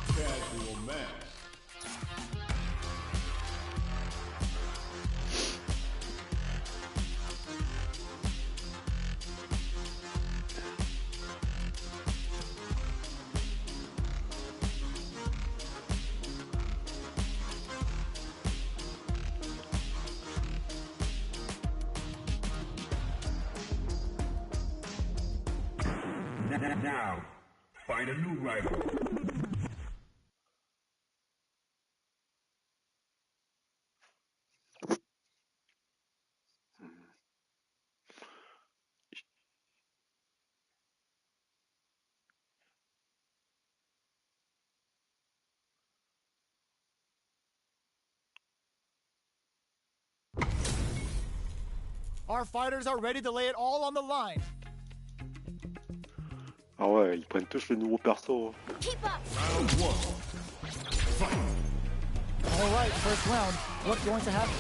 Casual match. Now, find a new rival. Our fighters are ready to lay it all on the line. Ah ouais, ils prennent tous le nouveau perso. Round one. Fight. All right, first round. What's going to happen?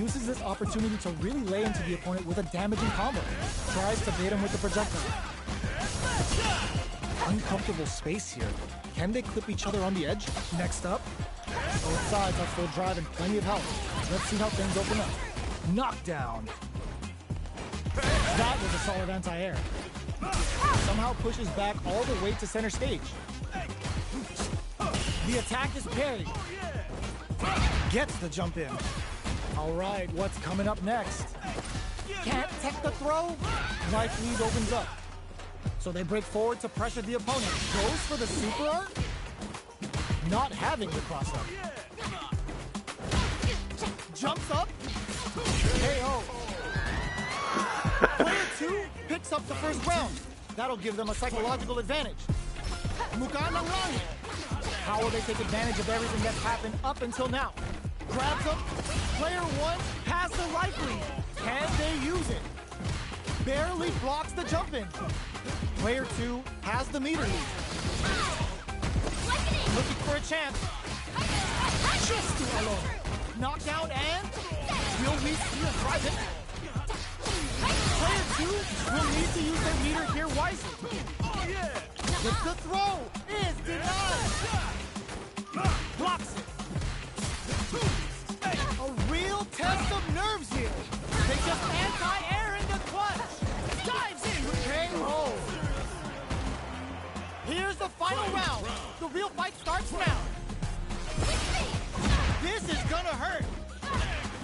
Uses this opportunity to really lay into the opponent with a damaging combo. Tries to bait him with the projectile. Uncomfortable space here. Can they clip each other on the edge? Next up, both sides have full drive and plenty of health. Let's see how things open up. Knockdown. That was a solid anti-air. Somehow pushes back all the way to center stage. The attack is parried. Gets the jump in. All right, what's coming up next? Can't tech the throw? Life lead opens up. So they break forward to pressure the opponent. Goes for the super art? Not having the cross up. Jumps up. KO. Player 2 picks up the first round. That'll give them a psychological advantage. Mukha ng langit. How will they take advantage of everything that's happened up until now? Grabs him. Player 1 has the life lead. Can they use it? Barely blocks the jump in. Player 2 has the meter lead. Looking for a chance. Just alone. Knockdown and will we see a private? Player 2 will need to use their meter here wisely. But the throw is denied. Blocks it. A real test of nerves here. They just anti-air in the clutch. Dives in with KO. Here's the final round. The real fight starts now. This is gonna hurt.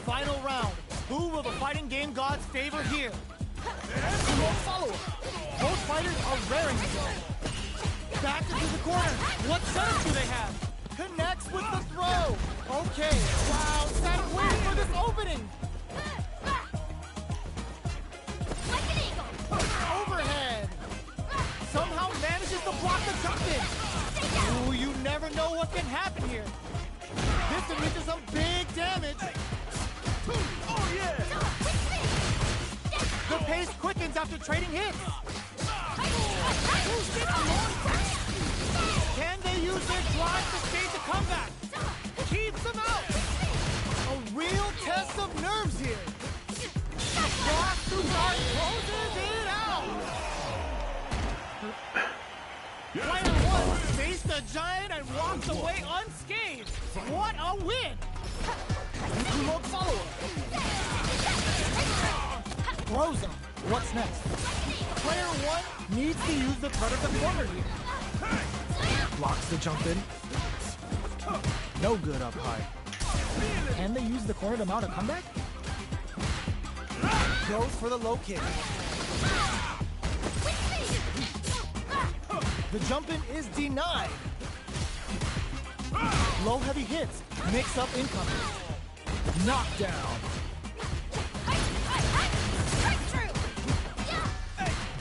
Final round. Who will the fighting game gods favor here? Follow-up. Both fighters are raring to go. Back into the corner. What setup do they have? Connects with the throw. Okay. Wow. Sat waiting for this opening. Overhead. Somehow manages to block the jump in. Ooh, you never know what can happen here. This can lead to some big damage. Oh, yeah. The pace quickens after trading hits. Can they use their drive to stage a comeback? Keeps them out. A real test of nerves here. Rock to guard closes it out. Player 1 faced the giant and walked away unscathed. What a win! Remote follow-up. Throws him. What's next? Player 1 needs to use the threat of the corner here. Blocks the jump in. No good up high. Can they use the corner to mount a comeback? Goes for the low kick. The jump in is denied. Low heavy hits. Mix up incoming. Knockdown.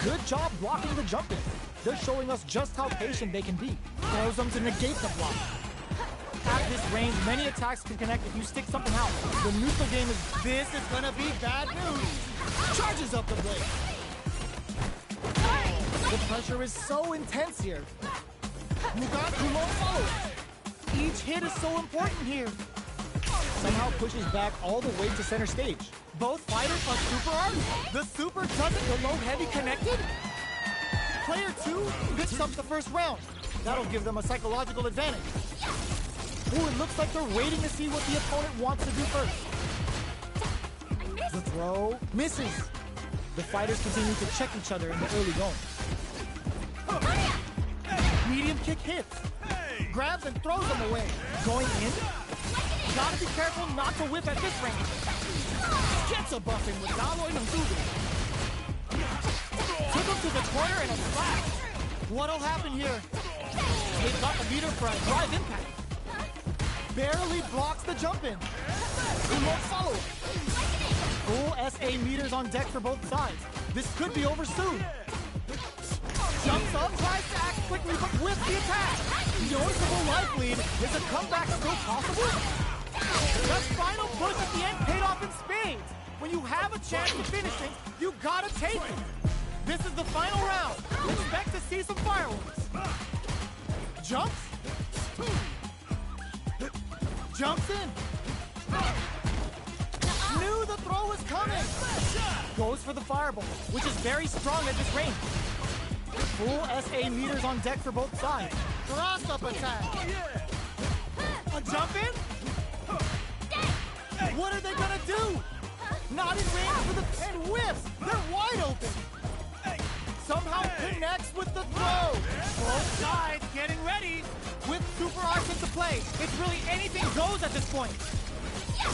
Good job blocking the jump in. They're showing us just how patient they can be. Throws them to negate the block. At this range, many attacks can connect if you stick something out. The neutral game is this is gonna be bad news. Charges up the blade. The pressure is so intense here. Mukha won't follow. Each hit is so important here. somehow pushes back all the way to center stage. Both fighters are super armed. The super doesn't the low heavy connected. Player 2 picks up the first round. That'll give them a psychological advantage. Ooh, it looks like they're waiting to see what the opponent wants to do first. The throw misses. The fighters continue to check each other in the early going. Medium kick hits. Grabs and throws them away. Going in. Gotta be careful not to whip at this range. Gets a buffing with Dalo and Ndugu. Took him to the corner and a slash. What'll happen here? They got the meter for a drive impact. Barely blocks the jump in. Remote follow. Full SA meters on deck for both sides. This could be over soon. Jumps up, tries to act quickly, but with the attack. Noticeable life lead. Is a comeback still possible? The final push at the end paid off in spades. When you have a chance to finish it, you gotta take it. This is the final round. Expect to see some fireworks. Jumps. Jumps in. Knew the throw was coming. Goes for the fireball, which is very strong at this range. Full SA meters on deck for both sides. Cross-up attack. A jump in? What are they gonna do? Not in range for the and whiffs. They're wide open. Somehow connects with the throw. Both sides getting ready. With super arcs into play, it's really anything goes at this point.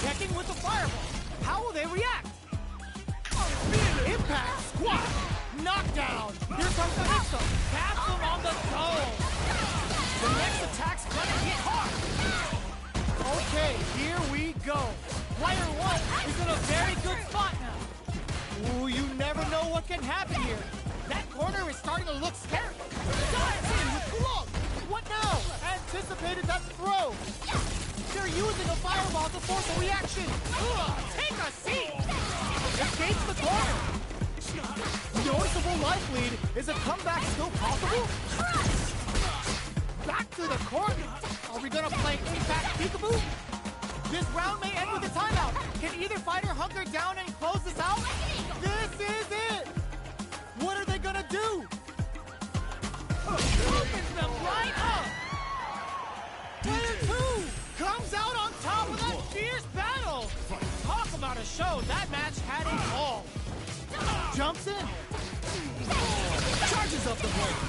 Checking with the fireball. How will they react? Impact, squat, knockdown. Here comes the mix-up. Pass them on the toe. The next attack's gonna hit hard. Okay, here we go. Player 1 is in a very good spot now. Ooh, you never know what can happen here. That corner is starting to look scary. Dives in with glove. What now? Anticipated that throw. They're using a fireball to force a reaction. Take a seat. Escapes the corner. Noticeable life lead. Is a comeback still possible? Back to the corner. Are we gonna play impact peekaboo? This round may end with a timeout. Can either fighter hunker down and close this out? This is it. What are they gonna do? Opens them right up. Player 2 comes out on top of that fierce battle. Talk about a show. That match had it all. Jumps in. Charges up the blade.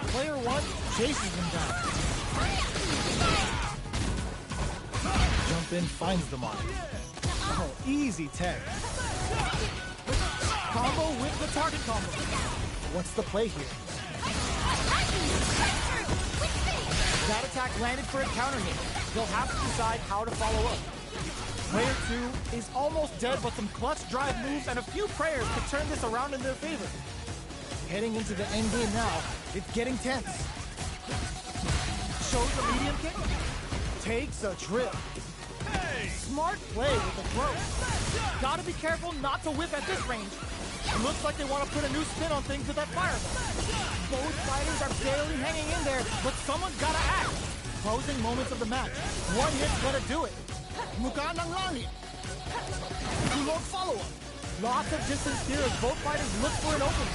Player 1 chases him down. Jump in, finds the mark. Oh, easy tech. Combo with the target combo. What's the play here? That attack landed for a counter hit. They'll have to decide how to follow up. Player 2 is almost dead, but some clutch drive moves and a few prayers could turn this around in their favor. Heading into the end game now, it's getting tense. Shows a medium kick. Takes a trip. Smart play with the throw. Gotta be careful not to whip at this range. Looks like they want to put a new spin on things with that fireball. Both fighters are barely hanging in there, but someone's gotta act. Closing moments of the match. One hit's gonna do it. Mukha ng langit. Remote follow-up. Lots of distance here as both fighters look for an opening.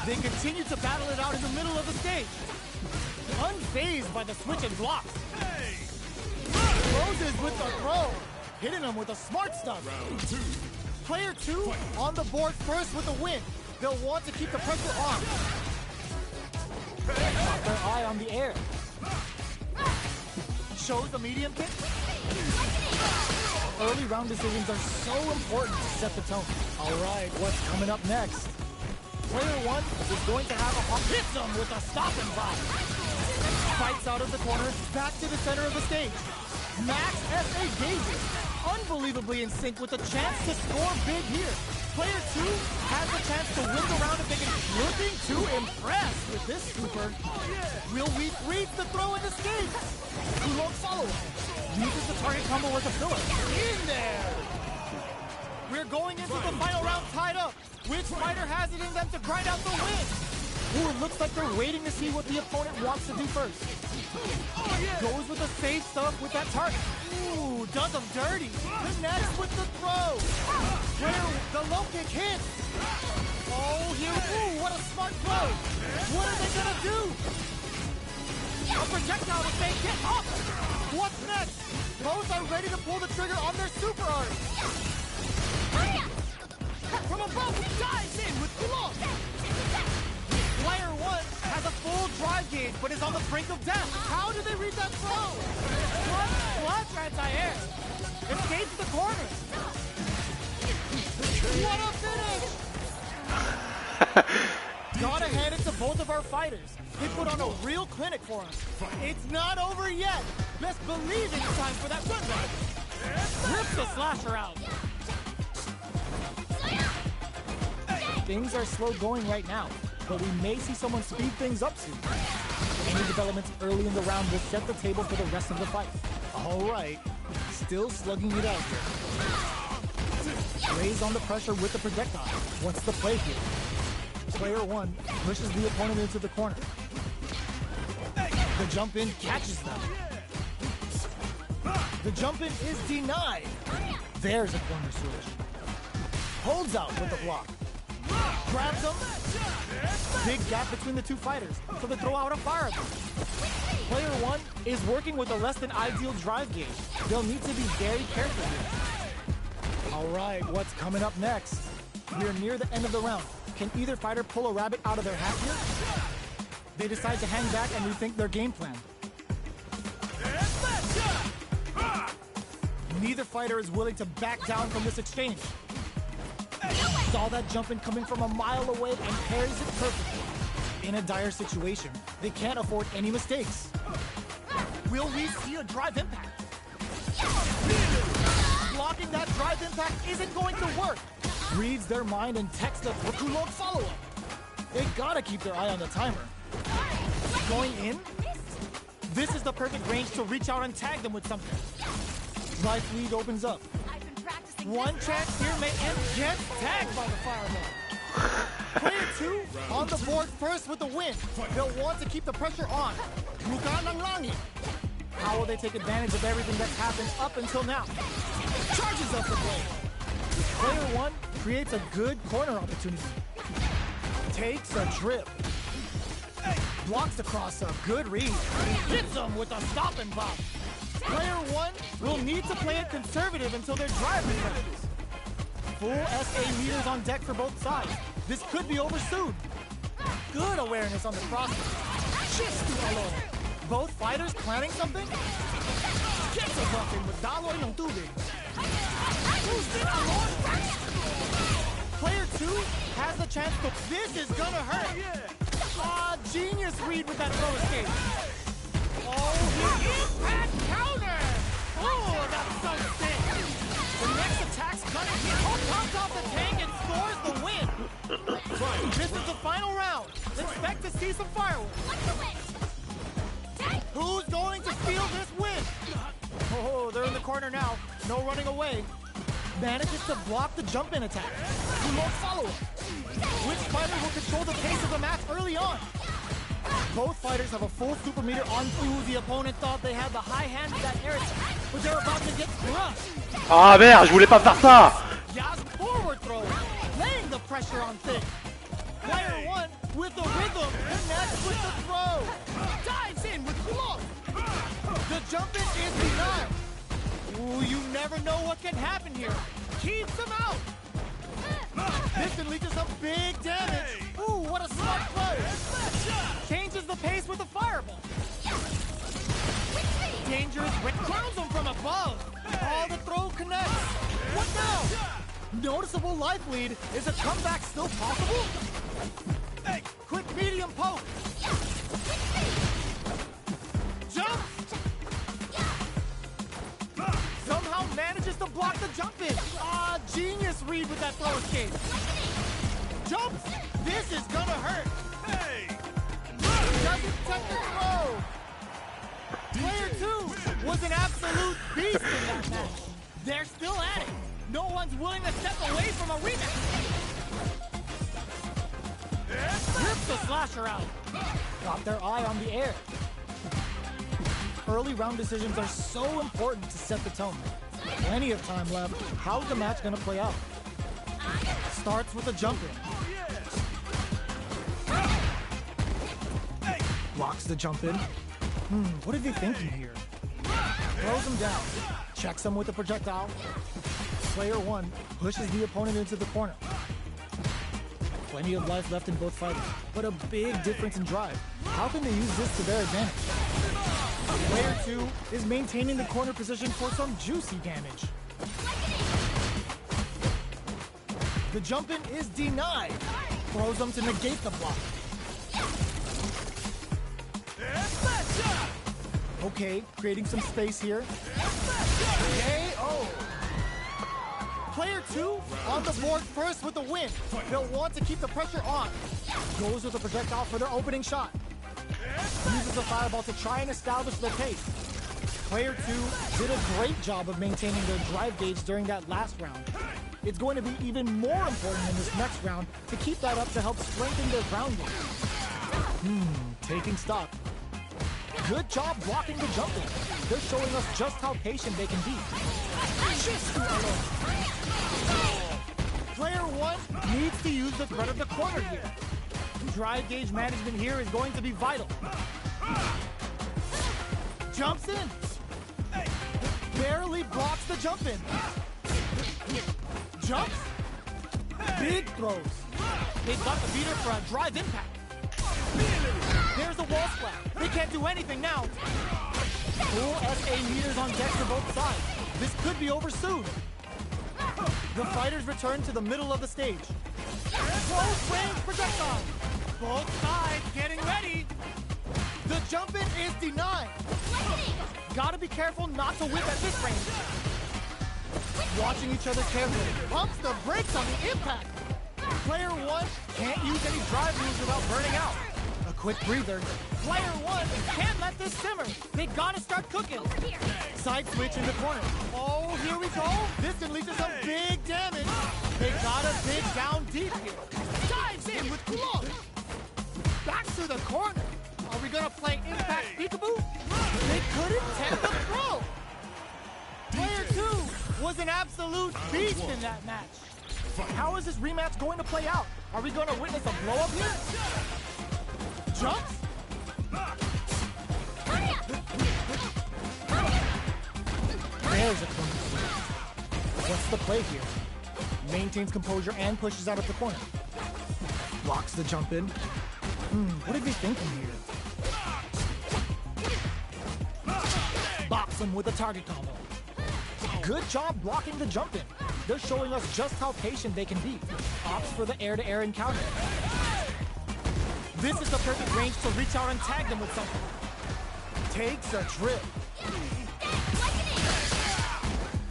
They continue to battle it out in the middle of the stage. Unfazed by the switch and blocks. Closes with the throw. Hitting him with a smart stuff. Player 2 on the board first with a win. They'll want to keep the pressure on. Got their eye on the air. Shows a medium kick. Early round decisions are so important to set the tone. All right, what's coming up next? Player 1 is going to have a hits him with a stop and drop. Fights out of the corner, back to the center of the stage. Max SA gauges, unbelievably in sync with a chance to score big here. Player 2 has a chance to win the round if they can. Looking to impress with this super. Will we read the throw and escape? Who won't follow it? Uses the target combo with a filler. In there! We're going into the final round tied up. Which fighter has it in them to grind out the win? Ooh, looks like they're waiting to see what the opponent wants to do first. Goes with the safe stuff with that target. Ooh, does them dirty. Connects with the throw. Where the low kick hits. Oh, here, ooh, what a smart throw. What are they gonna do? A projectile to say, get up. What's next? Both are ready to pull the trigger on their super art. From above, he dives in with glove. Player 1 has a full drive gauge, but is on the brink of death. How do they read that throw? Clutch anti-air. Escapes the corner. What a finish! Gotta hand it to both of our fighters. They put on a real clinic for us. It's not over yet. Best believe it's time for that run back. Rips the slasher out. Things are slow going right now, but we may see someone speed things up soon. Any developments early in the round will set the table for the rest of the fight. All right, still slugging it out here. Lays on the pressure with the projectile. What's the play here? Player 1 pushes the opponent into the corner. The jump in catches them. The jump in is denied. There's a corner switch. Holds out with the block. Grabs him. Big gap between the two fighters, so they throw out a fireball. Player 1 is working with a less than ideal drive gauge. They'll need to be very careful here. All right, what's coming up next? We're near the end of the round. Can either fighter pull a rabbit out of their hat here? They decide to hang back and rethink their game plan. Neither fighter is willing to back down from this exchange. Saw that jump in coming from a mile away and parries it perfectly. In a dire situation, they can't afford any mistakes. Will we see a drive impact? Blocking that drive impact isn't going to work. Reads their mind and texts the Kulog follow-up. They gotta keep their eye on the timer. Going in? This is the perfect range to reach out and tag them with something. Life lead opens up. One chance here may end, gets tagged by the fireball. Player 2 on the board first with the win. They'll want to keep the pressure on. Muka ng langit. How will they take advantage of everything that's happened up until now? Charges up the play. Player 1 creates a good corner opportunity. Takes a drip. Blocks across a good read. Hits them with a stop and pop. Player 1 will need to play it conservative until their drive returns. Full SA meters on deck for both sides. This could be over soon. Good awareness on the crosses. Shifts to Alon. Both fighters planning something? Gets a buffing with Daloy ng tubig. Boosted Alon. Player 2 has the chance to... This is gonna hurt. Genius read with that throw escape. Oh, the impact counter! Oh, that's so sick! The next attack's gonna hit. Comes off the tank and scores the win! This is the final round. Expect to see some fireworks. Who's going to steal this win? Oh, they're in the corner now. No running away. Manages to block the jump-in attack. Remote follow-up. Which fighter will control the pace of the match early on? Both fighters have a full super meter on. Ooh, the opponent thought they had the high hand of that air attack, but they're about to get crushed. Ah merde, je voulais pas faire ça. Yas forward throw, laying the pressure on Thick. Player 1 with the rhythm, connects with the throw. Dives in with glove. The jump in is denied. Ooh, you never know what can happen here. Keeps them out. This can lead to some big damage. Ooh, what a smart play. Changes the pace with a fireball. Dangerous Rick crowns him from above. Oh, the throw connects. What now? Noticeable life lead. Is a comeback still possible? Hey, quick medium poke. Jump. Somehow manages to block the jump in. Genius read with that throw escape. Jumps. This is gonna hurt. Hey. Doesn't touch the throw. Player 2 was an absolute beast in that match. They're still at it. No one's willing to step away from a rematch. Rips the slasher out. Got their eye on the air. Early round decisions are so important to set the tone. Plenty of time left. How's the match gonna play out? Starts with a jump in. Blocks the jump in. What are they thinking here? Throws him down. Checks him with a projectile. Player 1 pushes the opponent into the corner. Plenty of life left in both fighters, but a big difference in drive. How can they use this to their advantage? Player 2 is maintaining the corner position for some juicy damage. The jump in is denied. Throws him to negate the block. Okay, creating some space here. KO! Player 2 on the board first with the win. They'll want to keep the pressure on. Goes with the projectile for their opening shot. Uses the fireball to try and establish their pace. Player 2 did a great job of maintaining their drive gauge during that last round. It's going to be even more important in this next round to keep that up to help strengthen their ground game. Taking stock. Good job blocking the jump in. They're showing us just how patient they can be. Player 1 needs to use the threat of the corner here. Drive gauge management here is going to be vital. Jumps in. Barely blocks the jump in. Jumps. Big throws. They've got the beater for a drive impact. There's the wall splat. They can't do anything now. Full SA meters on deck for both sides. This could be over soon. The fighters return to the middle of the stage. Close range projectile. Both sides getting ready. The jump in is denied. Gotta be careful not to whip at this range. Watching each other carefully. Pumps the brakes on the impact. Player 1 can't use any drive moves without burning out. A quick breather. Player 1 can't let this simmer. They gotta start cooking. Side switch in the corner. Oh, here we go. This can lead to some big damage. They gotta dig down deep here. Dives in with glove. Back to the corner. Are we gonna play impact peekaboo? They couldn't tend the throw. Player 2 was an absolute beast in that match. How is this rematch going to play out? Are we going to witness a blow up here? Jumps? There's a corner. What's the play here? Maintains composure and pushes out of the corner. Blocks the jump in. What are they thinking here? Box him with a target combo. Good job blocking the jump in. They're showing us just how patient they can be. Opts for the air-to-air encounter. This is the perfect range to reach out and tag them with something. Takes a trip.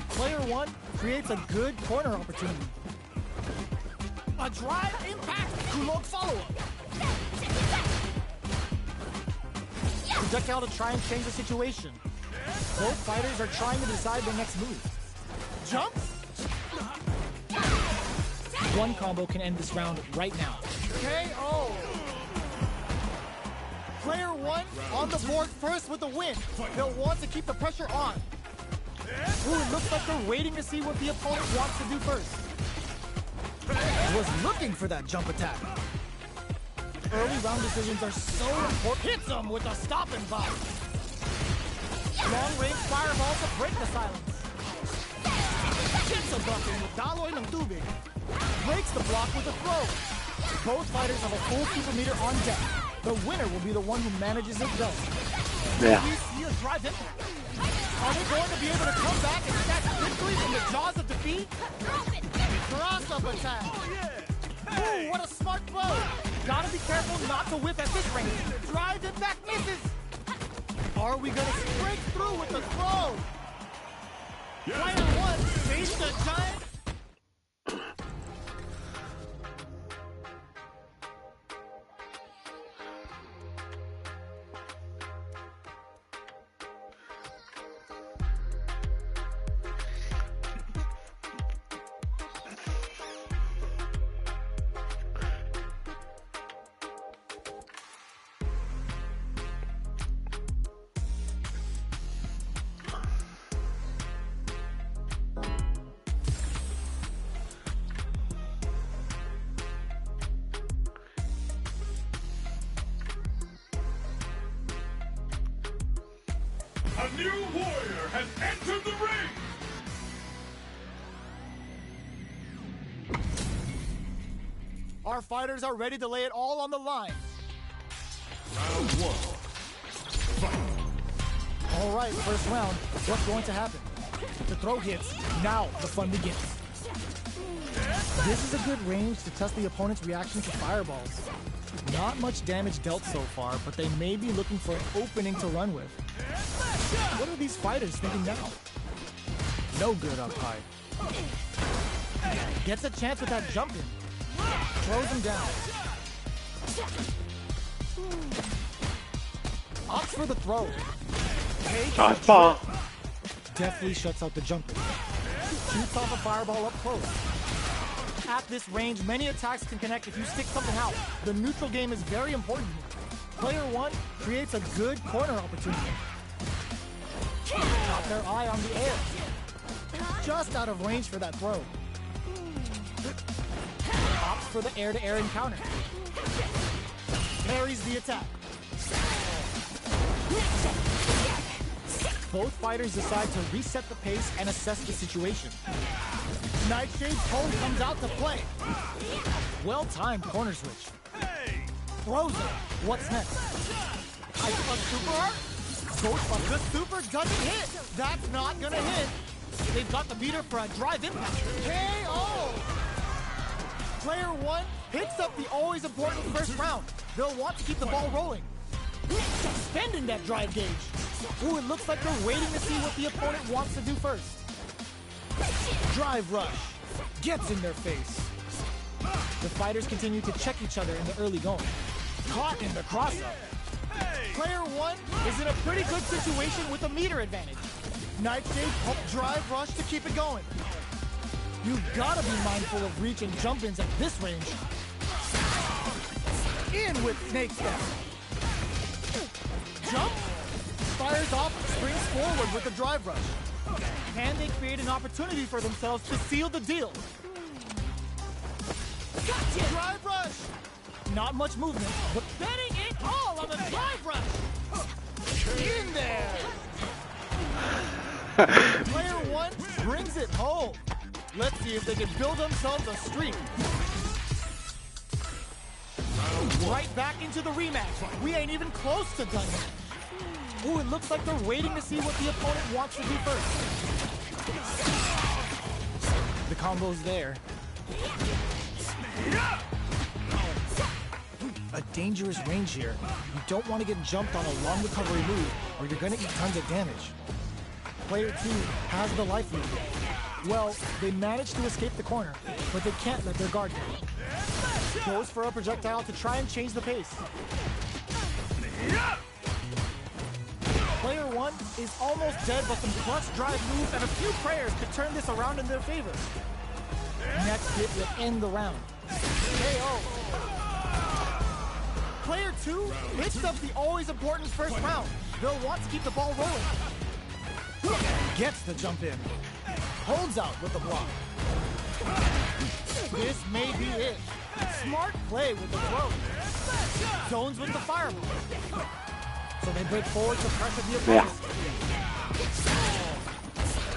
Player 1 creates a good corner opportunity. A drive impact Kulog follow-up. Projectile to try and change the situation. Both fighters are trying to decide their next move. Jumps? One combo can end this round right now. KO! Player 1 on the board first with the win. They'll want to keep the pressure on. Ooh, it looks like they're waiting to see what the opponent wants to do first. Was looking for that jump attack. Early round decisions are so important. Hits him with a stop and bop. Long range fireball to break the silence. Hits a bucket with daloy ng tubig. Breaks the block with a throw. Both fighters have a full keeper meter on deck. The winner will be the one who manages it best. Merde. We see a drive impact. Are they going to be able to come back and snatch victory from the jaws of defeat? Cross-up attack. Ooh, what a smart throw. Gotta be careful not to whip at this range. Drive impact misses. Are we gonna break through with the throw? Player 1 faced the giant. A new warrior has entered the ring! Our fighters are ready to lay it all on the line. Round one. Fight. All right, first round. What's going to happen? The throw hits. Now the fun begins. This is a good range to test the opponent's reaction to fireballs. Not much damage dealt so far, but they may be looking for an opening to run with. What are these fighters thinking now? No good up high. Gets a chance with that jump in. Throws him down. Opts for the throw. Ah, c'est pas, hein. Deftly shuts out the jumper. Shoots off a fireball up close. At this range, many attacks can connect if you stick something out. The neutral game is very important here. Player one creates a good corner opportunity. Got their eye on the air. Just out of range for that throw. Opts for the air-to-air encounter. Parries the attack. Both fighters decide to reset the pace and assess the situation. Nightshade's home comes out to play. Well-timed corner switch. Throws it. What's next? Ice Punch Super Art? Ghost Punch. The Super doesn't hit. That's not gonna hit. They've got the meter for a drive impact. KO! Player one picks up the always important first round. They'll want to keep the ball rolling. Spending that drive gauge. Ooh, it looks like they're waiting to see what the opponent wants to do first. Drive rush. Gets in their face. The fighters continue to check each other in the early going. Caught in the cross-up. Player one is in a pretty good situation with a meter advantage. Nightshade helped drive rush to keep it going. You've got to be mindful of reach and jump-ins at this range. In with Snake Step. Jump. Fires off, springs forward with the drive rush. And they create an opportunity for themselves to seal the deal. Gotcha. Drive rush. Not much movement, but betting it all on the drive rush. In there. Player one brings it home. Let's see if they can build themselves a streak. Right back into the rematch. We ain't even close to done yet. Ooh, it looks like they're waiting to see what the opponent wants to do first. The combo's there. A dangerous range here. You don't want to get jumped on a long recovery move, or you're going to eat tons of damage. Player two has the life lead. Well, they managed to escape the corner, but they can't let their guard down. Goes for a projectile to try and change the pace. Player one is almost dead, but some clutch drive moves and a few prayers could turn this around in their favor. Next hit will end the round. KO. Player two picks up the always important first round. They'll want to keep the ball rolling. Gets the jump in. Holds out with the block. This may be it. Smart play with the throw. Zones with the fireball. So they break forward to pressure the opponent.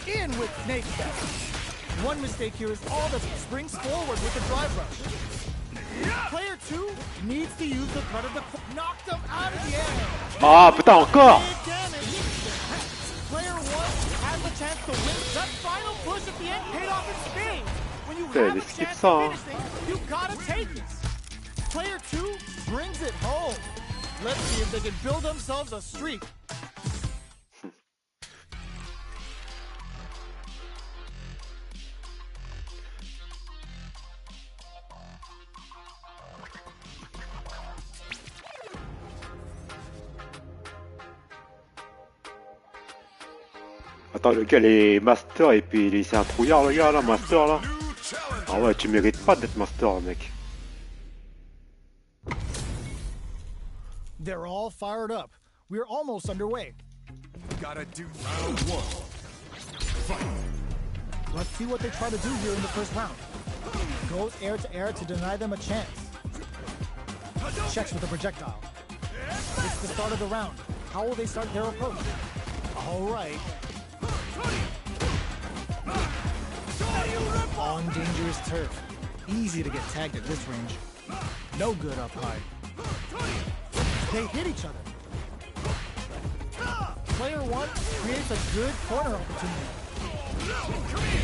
In with Snake Step. One mistake here is all that springs forward with the drive rush. Player two needs to use the threat of the knocked him out of the air. Ah, putain, encore. Big damage. Player one has the chance to win. That final push at the end paid off in spades. When you have a chance to finish things, you gotta take this. Player two brings it home. Let's see if they can build themselves a streak. Attends, le gars, les masters et puis c'est un trouillard, le gars, là, master, là. Ah ouais, tu mérites pas d'être master, mec. They're all fired up. We're almost underway. Gotta do round one. Fight. Let's see what they try to do here in the first round. Goes air to air to deny them a chance. Checks with a projectile. It's the start of the round. How will they start their approach? All right. On dangerous turf. Easy to get tagged at this range. No good up high. They hit each other. Player 1 creates a good corner opportunity.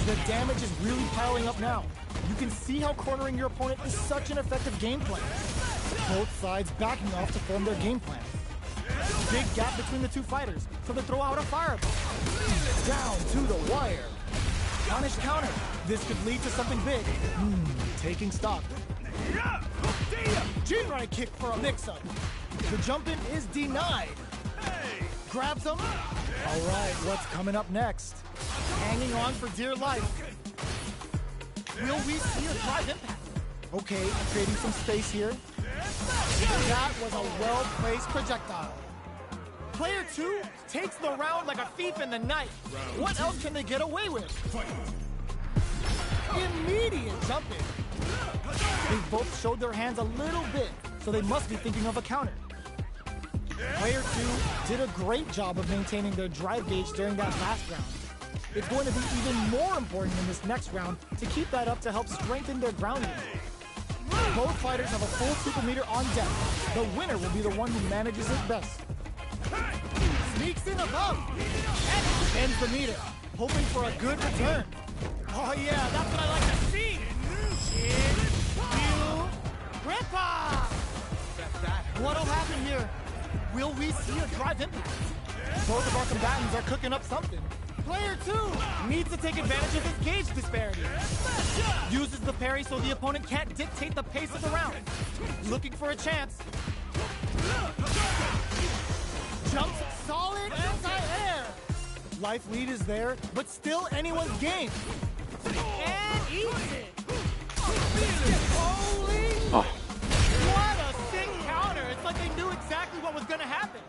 The damage is really piling up now. You can see how cornering your opponent is such an effective game plan. Both sides backing off to form their game plan. Big gap between the two fighters, so they throw out a fireball. Down to the wire. Punish counter. This could lead to something big. Taking stock. G-right kick for a mix-up. The jump-in is denied. Grabs him. All right, what's coming up next? Hanging on for dear life. Will we see a drive impact? Okay, creating some space here. That was a well-placed projectile. Player 2 takes the round like a thief in the night. What else can they get away with? Immediate jump-in. They both showed their hands a little bit, so they must be thinking of a counter. Player 2 did a great job of maintaining their drive gauge during that last round. It's going to be even more important in this next round to keep that up to help strengthen their grounding. Both fighters have a full super meter on deck. The winner will be the one who manages it best. Sneaks in above and ends the meter, hoping for a good return. Oh yeah, that's what I like to see. Ripper! What'll happen here? Will we see a drive impact? Both of our combatants are cooking up something. Player 2 needs to take advantage of his gauge disparity. Uses the parry so the opponent can't dictate the pace of the round. Looking for a chance. Jumps solid anti-air. Life lead is there, but still anyone's game. And eats it. Holy! What a sick counter! It's like they knew exactly what was gonna happen.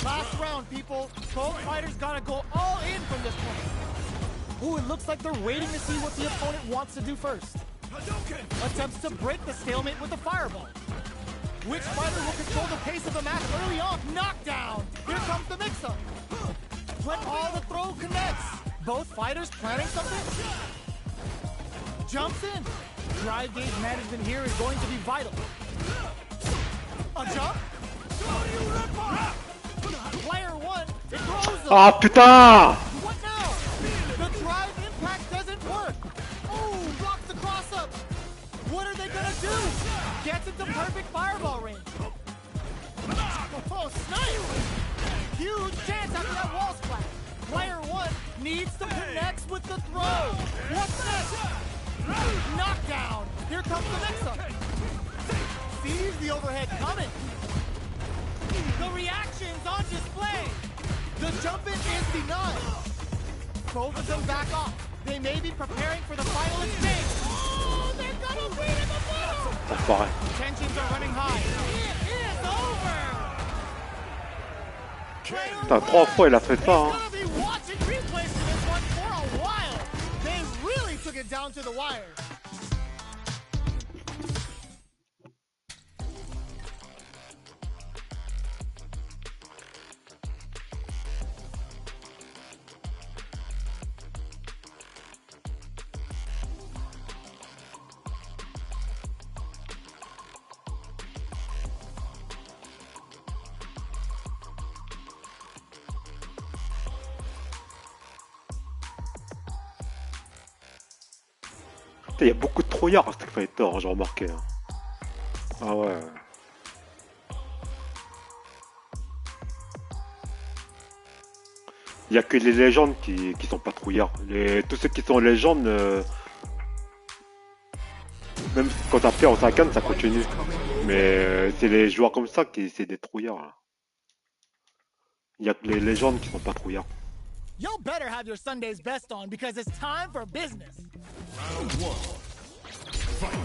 Last round, people. Both fighters gotta go all in from this point. Ooh, it looks like they're waiting to see what the opponent wants to do first. Attempts to break the stalemate with a fireball. Which fighter will control the pace of the match early on? Knockdown! Here comes the mix-up. When all the throw connects. Both fighters planning something? Jumps in. Drive gauge management here is going to be vital. A jump? Player 1, it throws them. Ah putain! What now? The drive impact doesn't work. Oh, blocks the cross-up. What are they gonna do? Gets into perfect fireball range. Oh, snipe! Huge chance after that wall splash. Player 1 needs to connect with the throw. What's next? Knockdown. Here comes the mix-up. Sees the overhead coming. The reaction's on display. The jump-in is denied. Both of them back off. They may be preparing for the final exchange. Oh, they're gonna win in the middle. That's fine. Tensions are running high. It is over. Putain, 3 fois il a fait ça, hein. He's gonna be watching replays for this one for a while. They really took it down to the wire. Il y a beaucoup de trouillards à Street Fighter, j'ai remarqué. Ah ouais. Il y a que les légendes qui sont pas trouillards. Tous ceux qui sont légendes, même quand t'as fait en 5 ça continue. Mais c'est les joueurs comme ça qui c'est des trouillards. Là. Il y a que les légendes qui sont pas trouillards. Y'all better have your Sunday's best on because it's time for business. Round 1. Fight.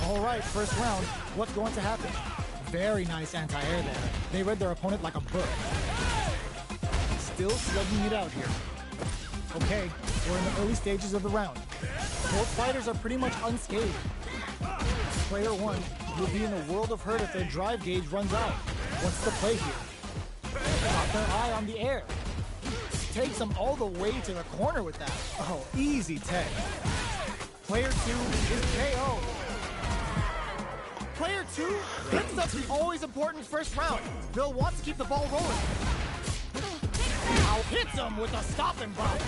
All right, first round. What's going to happen? Very nice anti-air there. They read their opponent like a book. Still slugging it out here. Okay, we're in the early stages of the round. Both fighters are pretty much unscathed. Player 1 will be in a world of hurt if their drive gauge runs out. What's the play here? Got their eye on the air. takes him all the way to the corner with that. Oh, easy tag. Player 2 is KO. Player 2 picks up the always important first round. They'll want to keep the ball rolling. Now hits him with a stop and block.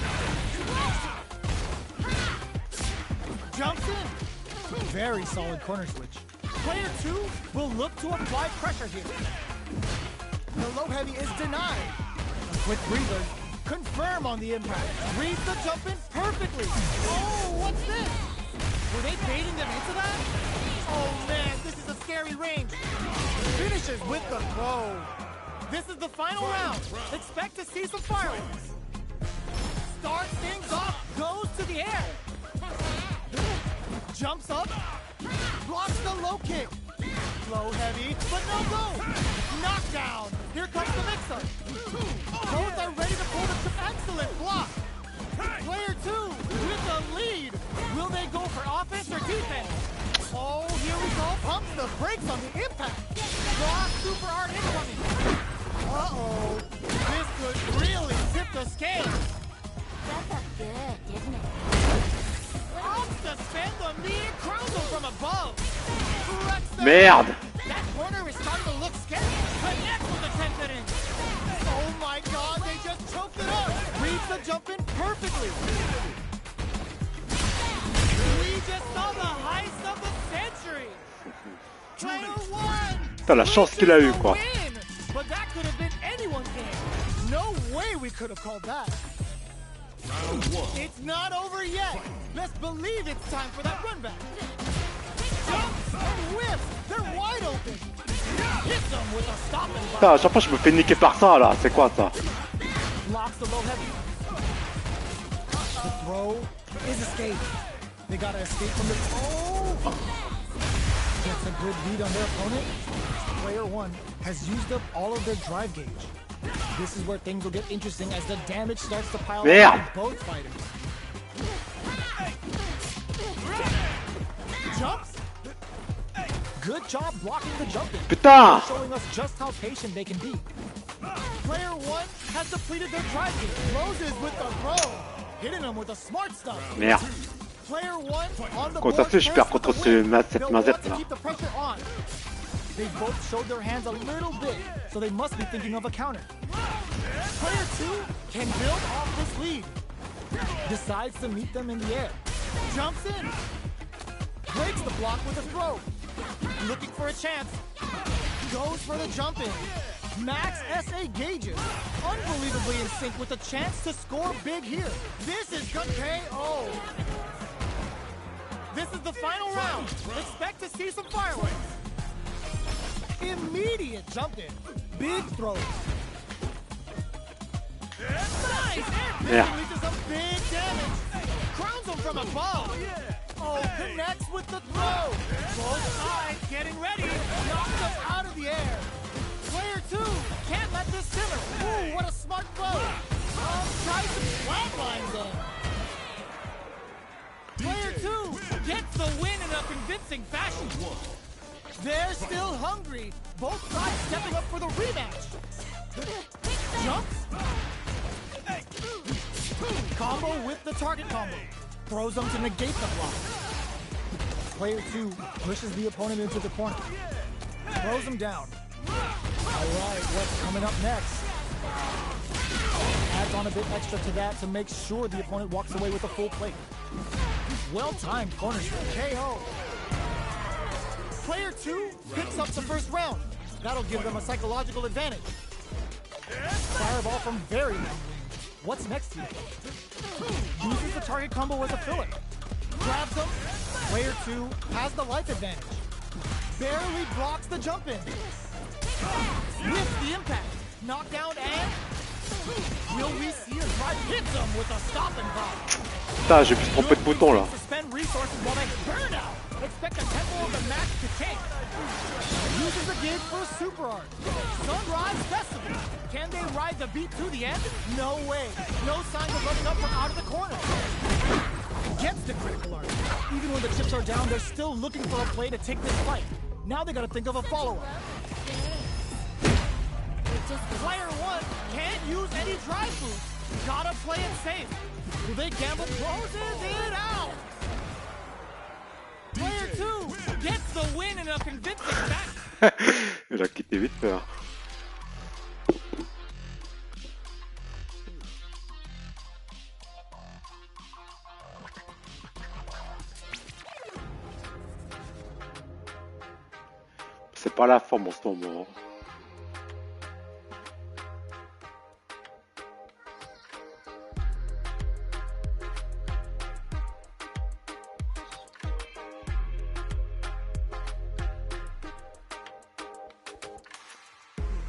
Jumps in. Very solid corner switch. Player 2 will look to apply pressure here. The low heavy is denied. A quick breather. Confirm on the impact. Reads the jump in perfectly. Oh, what's this? Were they baiting them into that? Oh man, this is a scary range. Finishes with the throw. This is the final round. Expect to see some fireworks. Starts things off, goes to the air. Jumps up, blocks the low kick. Low heavy, but no go. Knockdown. Here comes the mix-up. Both are ready to pull the excellent block. Player 2 with the lead. Will they go for offense or defense? Oh, here we go. Pumps the brakes on the impact. Block super art incoming. Uh-oh. This could really tip the scales. That felt good, didn't it? Pumps to spend the knee and crowns him from above. Merde. That corner is starting to look scary. Connect with the 10th inning. Oh my god, they just choked it up. Reads the jump in perfectly. We just saw the heist of the century. Player 1. Putain, la chance qu'il a eu, quoi. Win. But that could have been anyone's game. No way we could have called that. Round 1. It's not over yet. Best believe it's time for that run back. Jumps and whiffs. They're wide open. Hits them with a stop and Putain, block. à chaque fois je me fais niquer par ça là, c'est quoi ça? Blocks the low heavy. The throw is escape. They gotta escape from the Gets a good lead on their opponent. Player 1 has used up all of their drive gauge. This is where things will get interesting as the damage starts to pile up Merde. on both fighters. Jumps. Good job blocking the jump in. Putain! Showing us just how patient they can be. Player 1 has depleted their drive gauge. Closes with the throw. Hitting them with the smart stuff. Merde. Player 1 on the Comment ça board se fait je perds first contre with the win. cette They'll want mazette to là? keep the pressure on. They both showed their hands a little bit, so they must be thinking of a counter. Player 2 can build off this lead. Decides to meet them in the air. Jumps in. Breaks the block with a throw. Looking for a chance. Goes for the jump in. Max SA gauges. Unbelievably in sync with a chance to score big here. This is KO. This is the final round. Expect to see some fireworks. Immediate jump in. Big throws. Nice! Yeah. Releases some big damage. Crowns him from above. Oh, connects with the throw. Both sides getting ready. Knocks them out of the air. Player 2 can't let this simmer. Ooh, what a smart throw. Tries to flatline them. Player 2 gets the win in a convincing fashion. They're still hungry. Both sides stepping up for the rematch. Jumps. Combo with the target combo. Throws them to negate the block. Player 2 pushes the opponent into the corner. Throws him down. Alright, what's coming up next? Adds on a bit extra to that to make sure the opponent walks away with a full plate. Well-timed corner switch. KO. Player 2 picks up the first round. That'll give them a psychological advantage. Fireball from very long range. What's next here? Uses the target combo as a filler. Grabs them. Player 2 has the life advantage. Barely blocks the jump in. Whiffs the impact. Knockdown and... Will we see a drive? Hits them with a stop and pop. Putain, j'ai pu se tromper de bouton là. Suspend resources while they burn out. Expect the tempo of the match to change. Uses the gauge for a super art. Sunrise Festival. Can they ride the beat to the end? No way. No signs of letting up from out of the corner. Gets the critical art. Even when the chips are down, they're still looking for a play to take this fight. Now they gotta think of a follow-up. Player 1 can't use any drive boost. Gotta play it safe. Will they gamble? Closes it out. Player 2 gets the win in a convincing fashion. Il a quitté vite fait. Hein. C'est pas la forme en ce moment.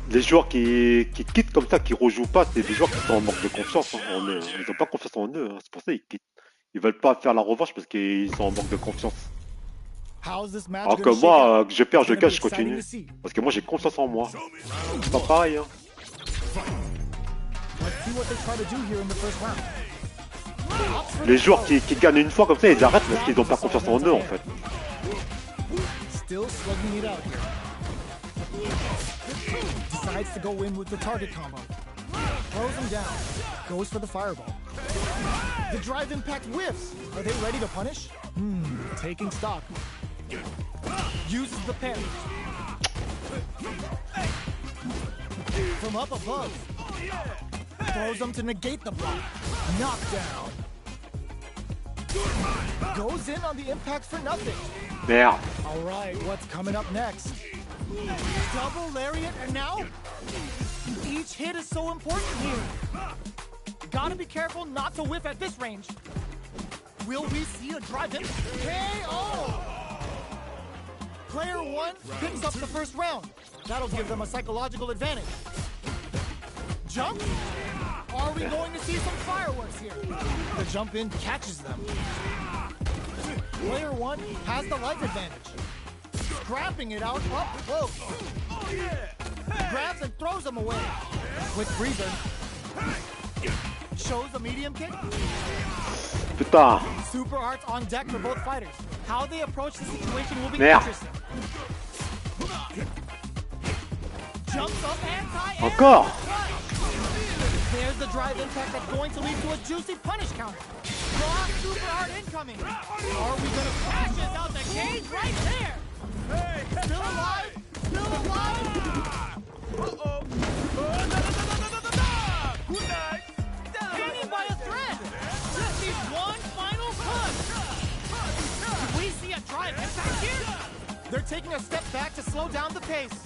Les joueurs qui quittent comme ça, qui rejouent pas, c'est des joueurs qui sont en manque de confiance en eux. Ils n'ont pas confiance en eux, hein. C'est pour ça qu'ils quittent. Ils veulent pas faire la revanche parce qu'ils sont en manque de confiance. Alors que moi, je perds, je cache, je continue. Parce que moi j'ai confiance en moi. C'est pas pareil, hein. Les joueurs qui gagnent une fois comme ça, ils arrêtent parce qu'ils n'ont pas confiance en eux en fait. Decides to go in with the target combo. Throws him down. Goes for the fireball. The drive impact whiffs. Are they ready to punish? Taking stock. Uses the parry. From up above. Throws him to negate the block. Knockdown. Goes in on the impact for nothing. Merde. All right, what's coming up next? Double lariat, and now each hit is so important here. Gotta be careful not to whiff at this range. Will we see a drive in? KO! Player 1 picks up the first round. That'll give them a psychological advantage. Jump? Are we going to see some fireworks here? The jump in catches them. Player 1 has the life advantage. Scrapping it out up close. Grabs and throws him away. Quick breather. Shows a medium kick. Putain. Super arts on deck for both fighters. How they approach the situation will be interesting. Jumps up anti-air. Encore. There's the drive impact that's going to lead to a juicy punish counter. Raw super art incoming. Are we going to crash this out the cage right there? Still alive? Still alive? Uh-oh. Good night. Hanging by a thread. Just needs one final push. Do we see a drive impact here? They're taking a step back to slow down the pace.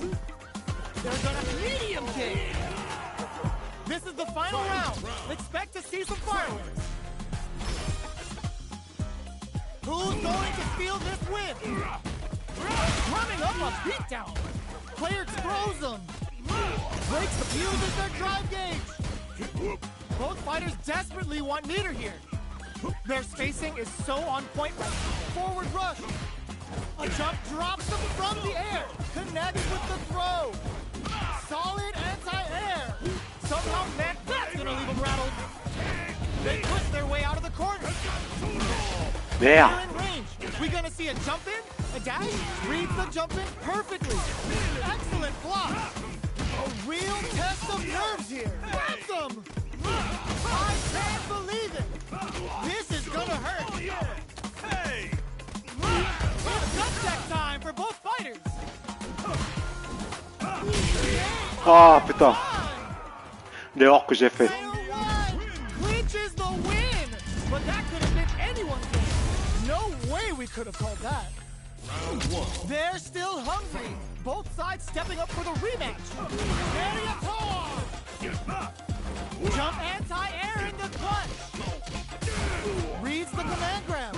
They're gonna medium kick. This is the final round. Expect to see some fireworks. Who's going to steal this win? Running up a beatdown. Player throws them. Breaks the fuse as their drive gauge. Both fighters desperately want meter here. Their spacing is so on point right now. Forward rush. A jump drops them from the air. Connects with the throw. Solid anti-air. Somehow, man, that's gonna leave them rattled. They push their way out of the corner. Merde. They're in range. We gonna see a jump in? A dash? Reads the jump in perfectly. Excellent block. A real test of nerves here. Grabs them. I can't believe it. This is gonna hurt. Hey. It's gut check time for both fighters. Ah putain. L'erreur que j'ai fait. Clinches the win. But that could have been anyone's game. No way we could have called that. They're still hungry. Both sides stepping up for the rematch. Jump anti-air in the clutch. Reads the command grab.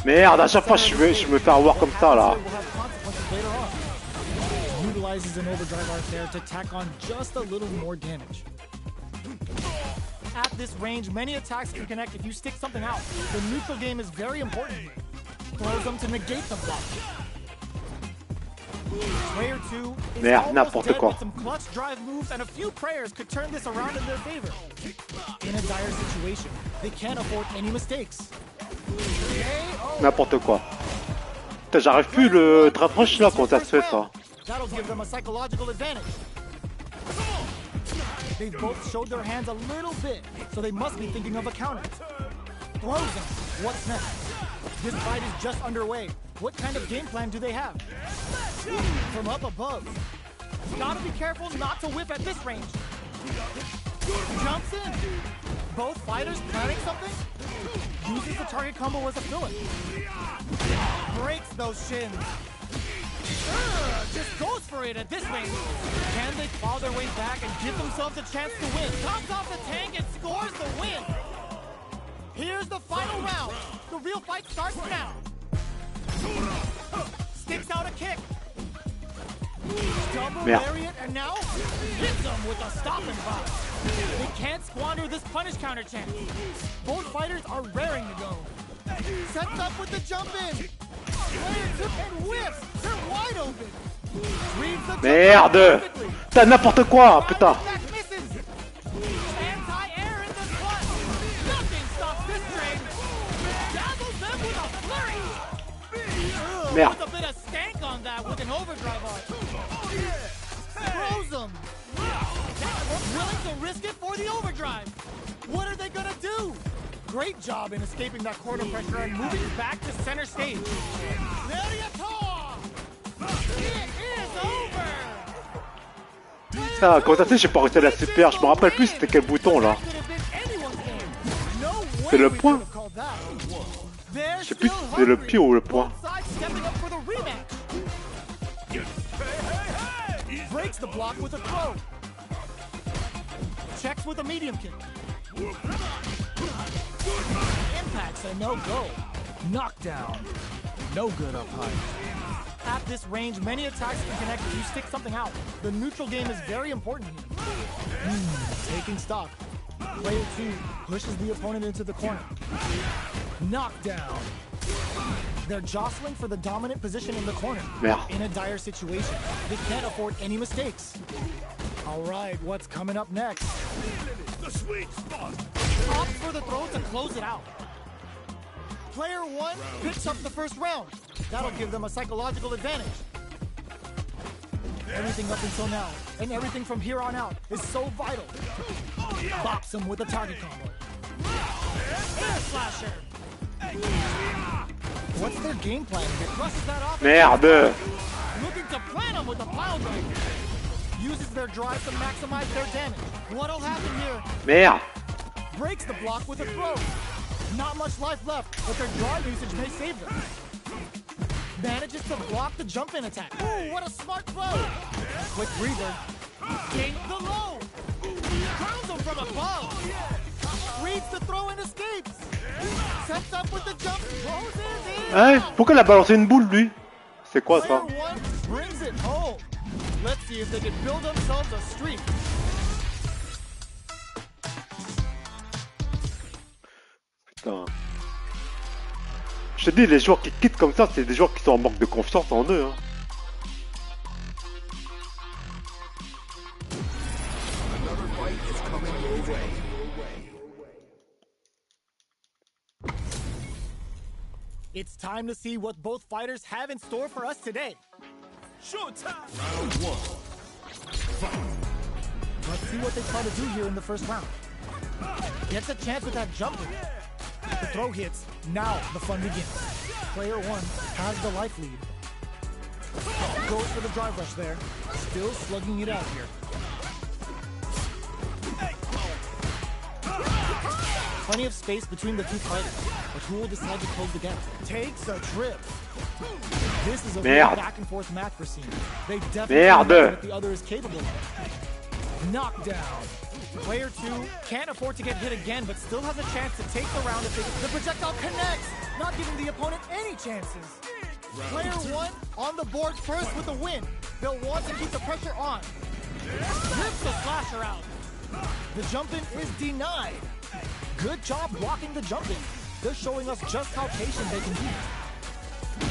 Merde, à chaque fois je me fais avoir comme ça là. Utilizes an overdrive art there to tack on just a little more damage. At this range, many attacks can connect if you stick something out. The neutral game is very important here. Throws them to negate the block. Player 2 is almost dead with some clutch drive moves, and a few prayers could turn this around in their favor. In a dire situation, they can't afford any mistakes. N'importe quoi. Putain, j'arrive plus le trap-rush là, comment ça se fait ça? That'll give them a psychological advantage. They've both showed their hands a little bit, so they must be thinking of a counter. Throws him. What's next? This fight is just underway. What kind of game plan do they have? From up above. Gotta be careful not to whip at this range. Jumps in. Both fighters planning something? Uses the target combo as a fill-in. Breaks those shins. Just goes for it at this range. Can they claw their way back and give themselves a chance to win? Tops off the tank and scores the win. Here's the final round. The real fight starts now. Sticks out a kick. Double lariat and now hits them with a stopping block. They can't squander this punish counter chance. Both fighters are raring to go. Sets up with the jump in. Player tip and whiffs. They're wide open. Reads the Merde! T'as n'importe quoi, putain! Anti-air in the front. Nothing stops this train. Dazzles them with a flurry. Merde. With a bit of stank on that with an overdrive on. Throws them. Willing to risk it for the overdrive. What are they gonna do? Great job in escaping that corner pressure and moving back to center stage. It is over. Putain, quand ça c'est, j'ai pas réussi à la super. Je me rappelle plus c'était quel bouton là. C'est le point. Je sais plus si c'est le pied ou le point. Breaks the block with a throw. Checks with a medium kick. Impacts a no-go. Knockdown. No good up high. At this range, many attacks can connect if you stick something out. The neutral game is very important here. Taking stock. Player 2 pushes the opponent into the corner. Knockdown. They're jostling for the dominant position in the corner. In a dire situation. They can't afford any mistakes. All right, what's coming up next? The sweet spot. Opts for the throw to close it out. Player 1 picks up the first round. That'll give them a psychological advantage. Everything up until now, and everything from here on out, is so vital. Bops him with a target combo. Air slasher. What's their game plan? It crosses that off. Merde! Looking to plan him with a pile driver. Uses their drive to maximize their damage. What'll happen here? Merde! Breaks the block with a throw. Not much life left, but their drive usage may save them. Manages to block the jump-in attack. Ooh, what a smart throw! Quick breather. Gains the low. Crowns him from above. Reads the throw and escapes. Sets up with the jump. Closes in. Hein? Pourquoi il a balancé une boule lui? C'est quoi ça? Player 1 brings it home. Let's see if they can build themselves a streak. Putain. Je te dis, les joueurs qui quittent comme ça, c'est des joueurs qui sont en manque de confiance en eux. Hein. It's time to see what both fighters have in store for us today. Showtime. Round 1. Let's see what they try to do here in the first round. Gets a chance with that jump. The throw hits. Now the fun begins. Player 1 has the life lead. Goes for the drive rush there. Still slugging it out here. Plenty of space between the two fighters, but who will decide to close the gap? Takes a trip. This is a real back and forth match for Cena. They definitely know what the other is capable of. Knockdown. Player 2 can't afford to get hit again, but still has a chance to take the round if the projectile connects, not giving the opponent any chances. Player 1 on the board first with a win. They'll want to keep the pressure on. Rips the slasher out. The jump-in is denied. Good job blocking the jump-in. They're showing us just how patient they can be.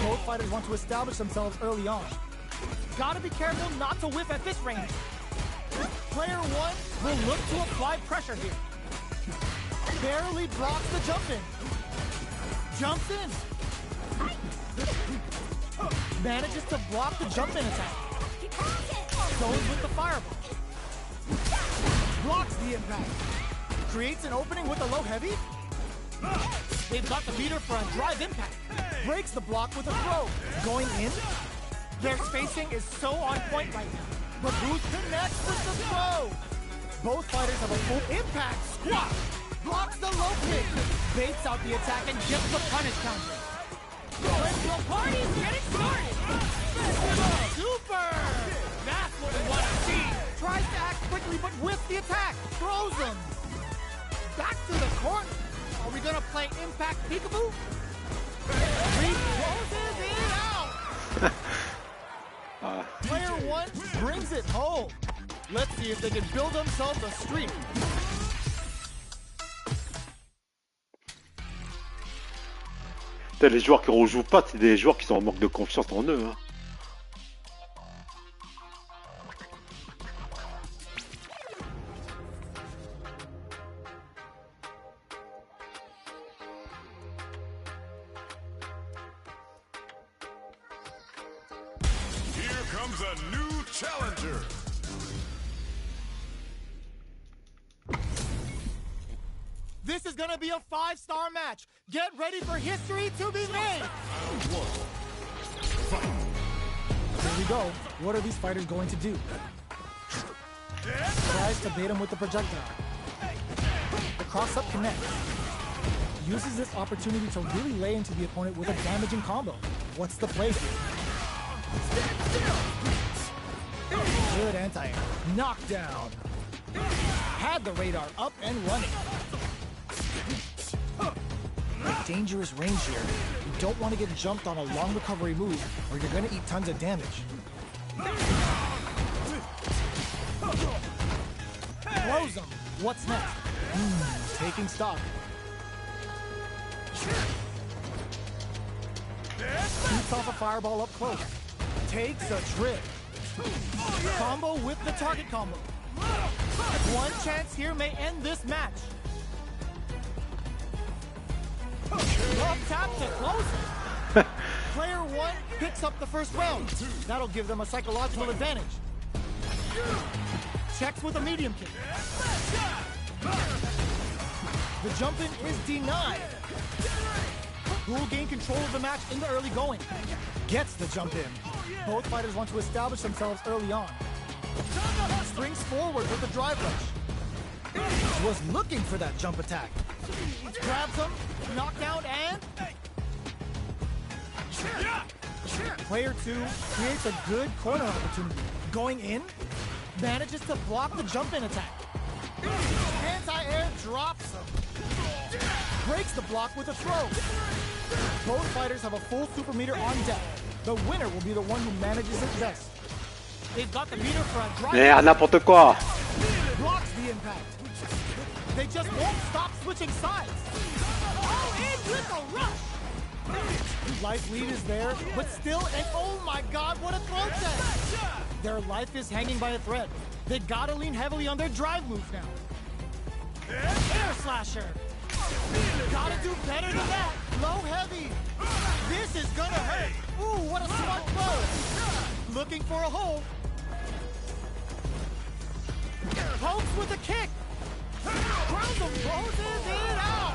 Both fighters want to establish themselves early on. Gotta be careful not to whiff at this range. Player 1 will look to apply pressure here. Barely blocks the jump-in. Jumps in. Manages to block the jump-in attack. Goes with the fireball. Blocks the impact. Creates an opening with a low heavy. They've got the meter for a drive impact. Breaks the block with a throw. Going in. Their spacing is so on point right now. But Booth connects with the throw. Both fighters have a full impact. Squat. Blocks the low kick. Baits out the attack and gets the punish counter. The party's getting started. Super. That's what we want to see. Tries to act quickly, but with the attack. Throws him. Back to the corner. Are we gonna play impact peekaboo? He closes it out. Player one brings it home. Let's see if they can build themselves a streak. Les joueurs qui rejouent pas, c'est des joueurs qui sont en manque de confiance en eux. Hein. Here comes a new challenger. This is gonna be a 5-star match. Get ready for history to be made. Here we go. What are these fighters going to do? Tries to bait him with the projectile. The cross-up connects. Uses this opportunity to really lay into the opponent with a damaging combo. What's the play here? Good anti-air. Knockdown. Had the radar up and running. Dangerous range here. You don't want to get jumped on a long recovery move or you're going to eat tons of damage. Close him. What's next? Taking stock. Shoots off a fireball up close. Takes a trip. Combo with the target combo. One chance here may end this match. Up tap to close it. Player one picks up the first round. That'll give them a psychological advantage. Checks with a medium kick. The jump in is denied. Who will gain control of the match in the early going? Gets the jump in. Both fighters want to establish themselves early on. Springs forward with a drive rush. Was looking for that jump attack. Grabs him, knockdown, and... Player two creates a good corner opportunity. Going in, manages to block the jump-in attack. Anti-air drops him. Breaks the block with a throw. Both fighters have a full super meter on deck. The winner will be the one who manages it best. They've got the meter for a drive. Merde, n'importe quoi. Blocks the impact. They just won't stop switching sides. Oh, in with a rush. Life lead is there, but still, and oh my god, what a throw test. Their life is hanging by a thread. They gotta lean heavily on their drive moves now. Air slasher. Gotta do better than that. Low heavy. This is gonna hurt. Ooh, what a smart throw. Looking for a hole. Pokes with a kick. Ground them, closes it out.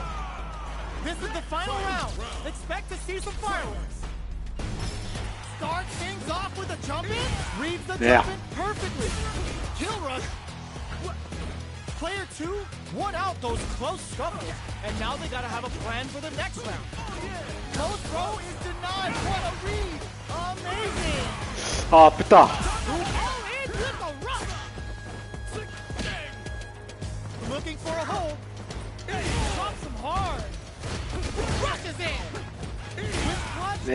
This is the final round. Expect to see some fireworks. Starts things off with a jump in. Reads the jump in perfectly. Kill rush. Player two won out those close scuffles, and now they gotta have a plan for the next round. Close throw is denied. What a read! Amazing! Ah putain! Oh, in with a rush! Looking for a hole. Drops him hard. Rushes in. With clutch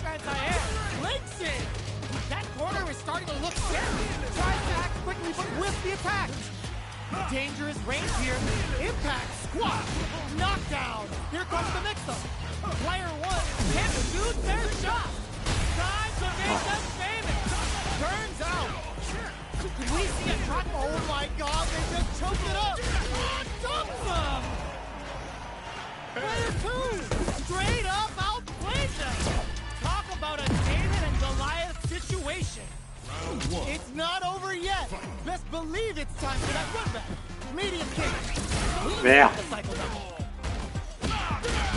anti-air. Links in. That corner is starting to look scary. Tries to act quickly, but with the attack. Dangerous range here. Impact. Squat. Knockdown. Here comes the mix-up. Player one can't shoot their shot. Time to make them famous. Turns out. Did we see a track? Oh my god, they just choked it up. Dumps them. Player two straight up outplayed them. Talk about a David and Goliath situation. It's not over yet. Best believe it's time for that run back. Medium kick. Merde.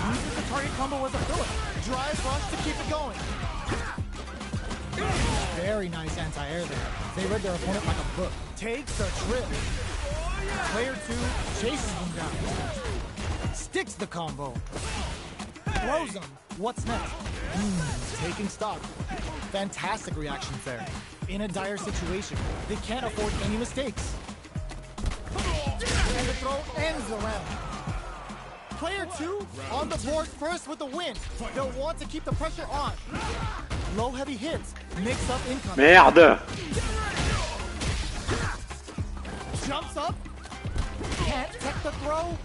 Uses the target combo as a filler. Drive rush to keep it going. Very nice anti-air there. They read their opponent like a book. Takes a trip. Player 2 chases him down. Sticks the combo. Throws him. What's next? Taking stock. Fantastic reactions there. In a dire situation, they can't afford any mistakes. And the throw ends the round. Player 2 on the board first with the win. They'll want to keep the pressure on. Low heavy hits. Mix up income. Merde. Jumps up. Can't tech the throw.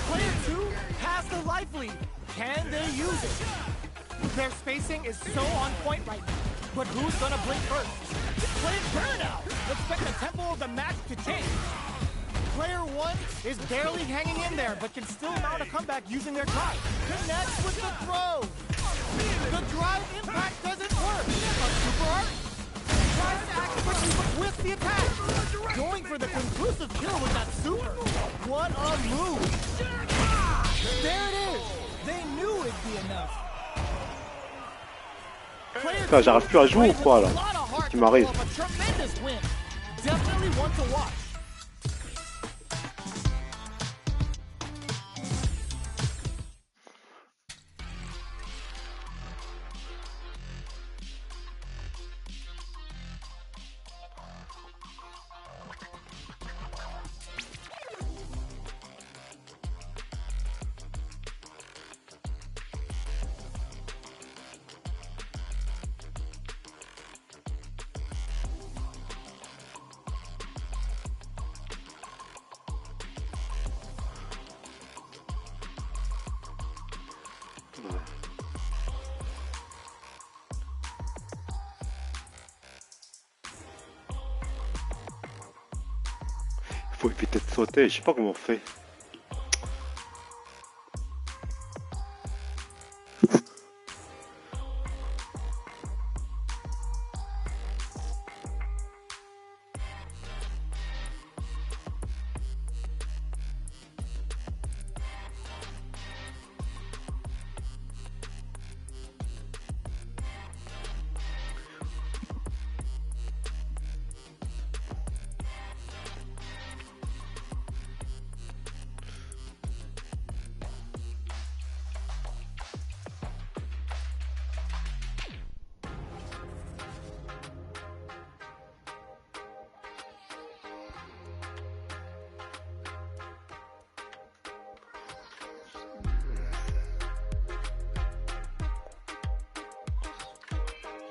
Player 2 has the life lead. Can they use it? Their spacing is so on point right now. But who's gonna blink first? Player burnout. Expect the tempo of the match to change. Player 1 is barely hanging in there, but can still mount a comeback using their drive. Connects with the throw. The drive impact doesn't work. A super art tries to act quickly, but twists the attack. Going for the conclusive kill with that super. What a move. There it is. They knew it'd be enough. Putain, j'arrive plus à jouer ou quoi là? Qu'est-ce qui m'arrive? Definitely one to watch. Faut éviter de sauter, je sais pas comment on fait.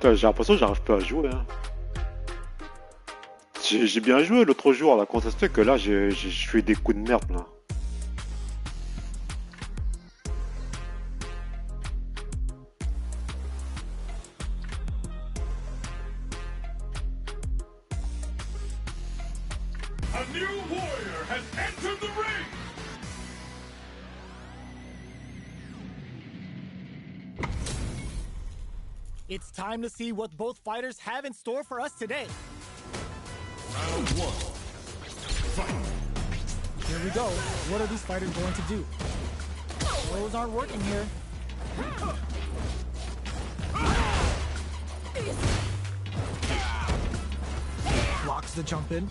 J'ai l'impression que j'arrive pas à jouer. Hein. J'ai bien joué l'autre jour là, quand ça se fait que là je fais des coups de merde là. A new warrior has entered the ring! It's time to see what both fighters have in store for us today. Round 1. Fight! Here we go. What are these fighters going to do? Throws aren't working here. Blocks the jump in.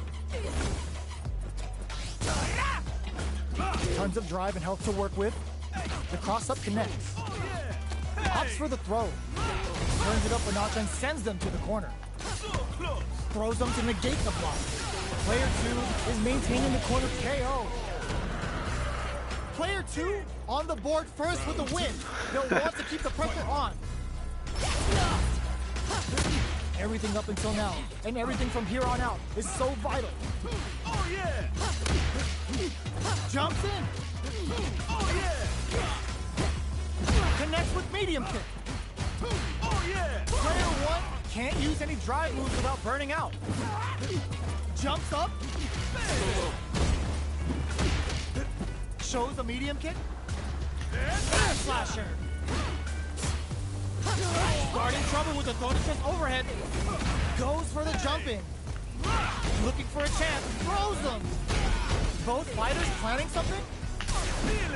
Tons of drive and health to work with. The cross-up connects. Opts for the throw. Turns it up a notch and sends them to the corner. Throws them to negate the block. Player 2 is maintaining the corner KO. Player 2 on the board first with the win. They'll want to keep the pressure on. Everything up until now, and everything from here on out, is so vital. Oh yeah! Jumps in. Oh yeah! Connects with medium kick. Oh yeah! Player 1 can't use any drive moves without burning out. Jumps up. Shows a medium kick. Air slasher. Starting trouble with the throw to chest overhead. Goes for the jumping. Looking for a chance. Throws them. both fighters planning something?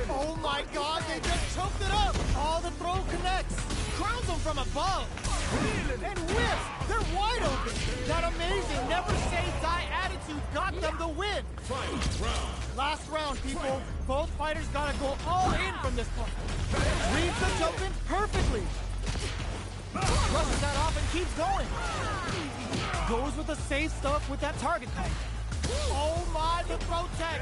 Oh my god, they just choked it up! Oh, the throw connects! Crowns them from above! And whips! They're wide open! That amazing, never say die attitude got them the win! Last round, people. Both fighters gotta go all in from this point. Reads the jump in perfectly! Brushes that off and keeps going! Goes with the safe stuff with that target tag. Oh my, the throw tag!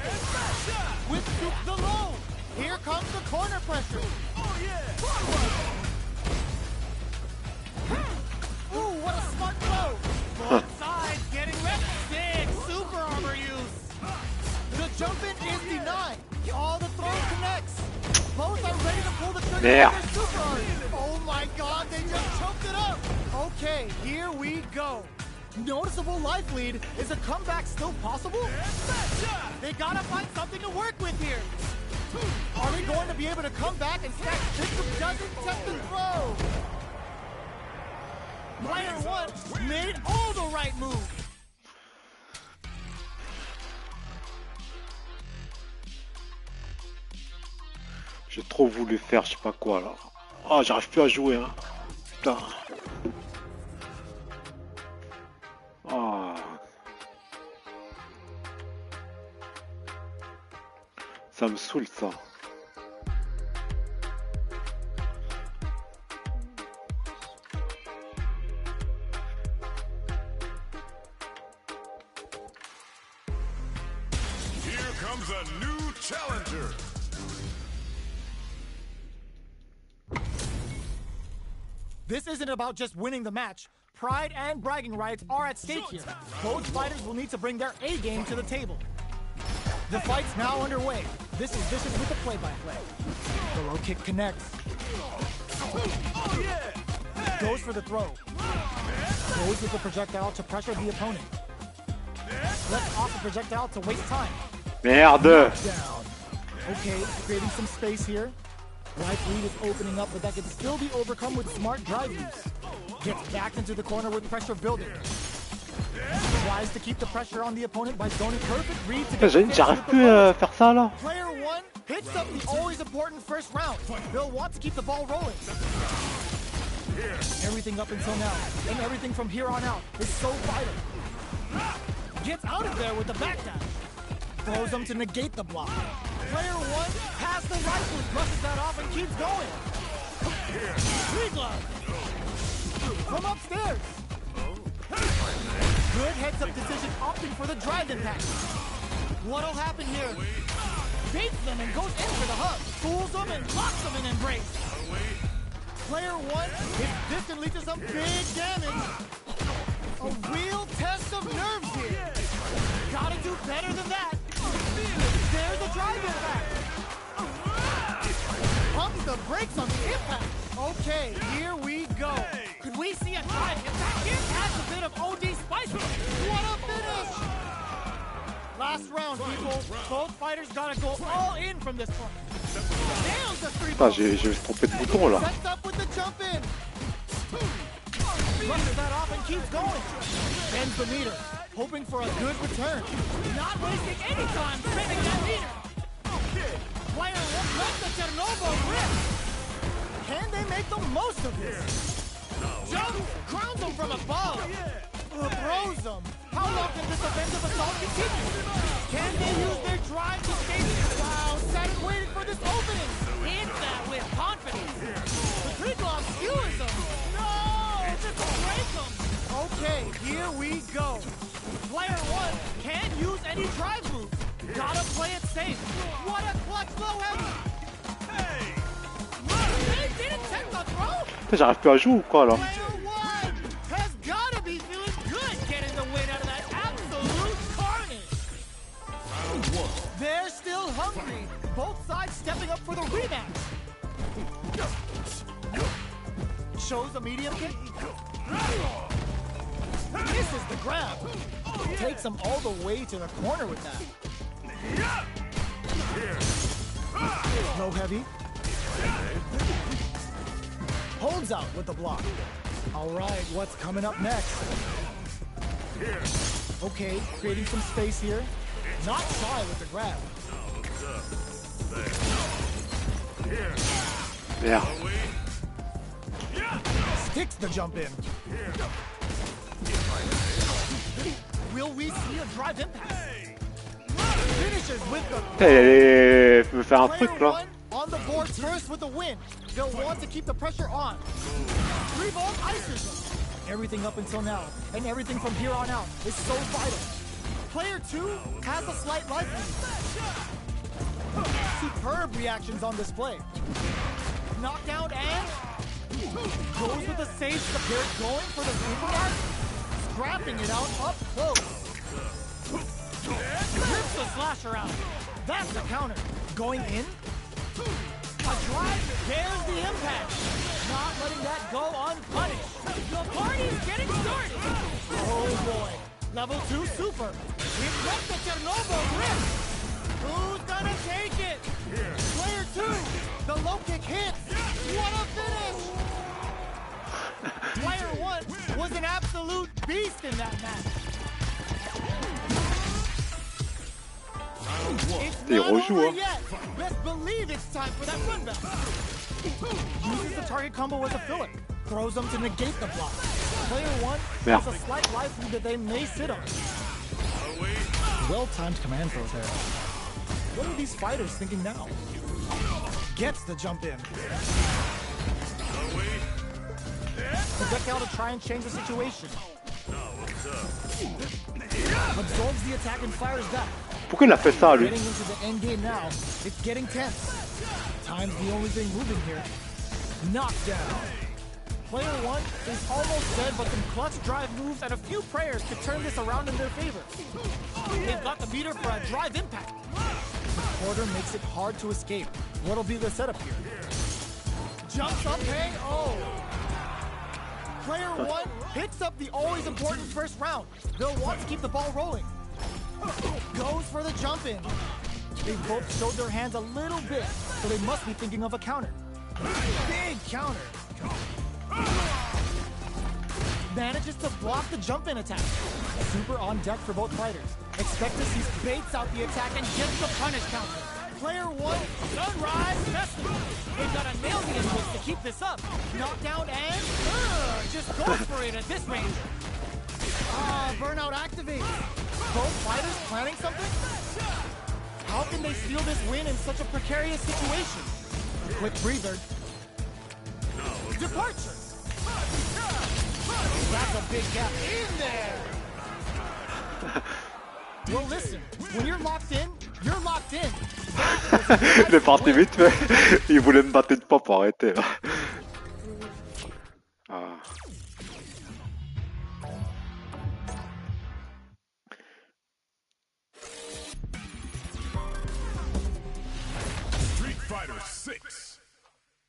With the low! Here comes the corner pressure! Oh yeah! Ooh, what a smart throw! Both sides getting ready. Big super armor use! The jump in is denied! All the throw connects! Both are ready to pull the trigger with their super armor! Oh my god, they just choked it up! Okay, here we go! Noticeable life lead. Is a comeback still possible? They gotta find something to work with here. Are they going to be able to come back and stack 6 of doesn't test and throw? Player 1 made all the right moves. J'ai trop voulu faire je sais pas quoi là. Ah, j'arrive plus à jouer hein. Putain. Ah. Ça me saoule ça. Here comes a new challenger. This isn't about just winning the match. Pride and bragging rights are at stake here. Both fighters will need to bring their A game to the table. The fight's now underway. This is with the play-by-play. The low kick connects. Oh yeah! Goes for the throw. Goes with the projectile to pressure the opponent. Lets off the projectile to waste time. Merde! Down. Okay, creating some space here. Life lead is opening up, but that can still be overcome with smart drive use. Gets back into the corner with pressure building. Tries to keep the pressure on the opponent by zoning perfect read to get J'arrive plus à faire ça là. Player 1 hits up the always important first round. They'll want to keep the ball rolling. Everything up until now, and everything from here on out is so vital. Gets out of there with the back dash. Throws them to negate the block. Player 1 has the rifle, brushes that off and keeps going. Three glove. From upstairs. Good heads-up decision opting for the drive impact. What'll happen here? Baits them and goes in for the hug. Fools them and locks them in embrace. Player 1 is distantly to some big damage. A real test of nerves here. Gotta do better than that. There's the drive impact. Pumps the brakes on the impact. Okay, here we go. Could we see a drive impact here? Adds a bit of OD spice. What a finish! Last round, people. Both fighters gotta go all in from this point. Nails the three. Putain, j'ai trompé de bouton là. Sets up with the jump in. Brushes that off and keeps going. Bends the meter, hoping for a good return. Not wasting any time spinning that meter. Player 1 lets the Chernobyl rip. Can they make the most of this? Jump! Crowns them from above! Throws them! How long can this offensive assault continue? Can they use their drive to escape? Wow, Saturn waited for this opening! Hits that with confidence! The Triglav skewers them! No! This will break them! Okay, here we go! Player 1 can't use any drive moves! Gotta play it safe! What a clutch low heavy! Hey! They didn't check the throw! J'arrive plus à jouer ou quoi là? Player 1 has gotta be feeling good getting the win out of that absolute carnage! They're still hungry! Both sides stepping up for the rematch! Shows a medium kick. Misses the grab. Takes him all the way to the corner with that. Low heavy. Holds out with the block. All right, what's coming up next? Okay, creating some space here. Not shy with the grab. Merde. Sticks the jump in. Will we see a drive impact? Finishes with the Putain, il me fait un player truc là. one on the board first with a win. They'll want to keep the pressure on. 3-ball ices them. Everything up until now and everything from here on out is so vital. Player two has a slight life lead. Superb reactions on display. Knockdown and goes with the save. They're going for the super mark, scrapping it out up close. Rips the slash around. That's the counter. Going in. A drive bears the impact. Not letting that go unpunished. The party's getting started. Oh boy. Level 2 super. We've got the Chernobyl grip. Who's gonna take it? Player 2. The low kick hits. What a finish. Player 1 was an absolute beast in that match. It's not over yet. Best believe it's time for that run back. Uses the target combo as a filler. Throws them to negate the block. Player 1 has a slight life lead that they may sit on. Well-timed command throw there. What are these fighters thinking now? Gets the jump in. Projectile to try and change the situation. Absorbs the attack and fires back. Pourquoi il a fait ça lui? Getting into the end game now. It's getting tense. Time's the only thing moving here. Knockdown. Player 1 is almost dead, but some clutch drive moves and a few prayers could turn this around in their favor. They've got the meter for a drive impact. The quarter makes it hard to escape. What'll be the setup here? Jumps up, hey, oh! Player 1 picks up the always important first round. They'll want to keep the ball rolling. Goes for the jump in. They both showed their hands a little bit, so they must be thinking of a counter. Big counter. Manages to block the jump in attack. Super on deck for both fighters. Expect to see baits out the attack and gets the punish counter. Player 1, Sunrise Festival. They've got to nail the inputs to keep this up. Knockdown and just goes for it at this range. Burnout activates. Both fighters planning something? How can they steal this win in such a precarious situation? Quick breather. Departure. That's a big gap in there. Well, listen, when you're locked in, you're locked in. Il est parti vite, mais il voulait me battre une fois pour arrêter là.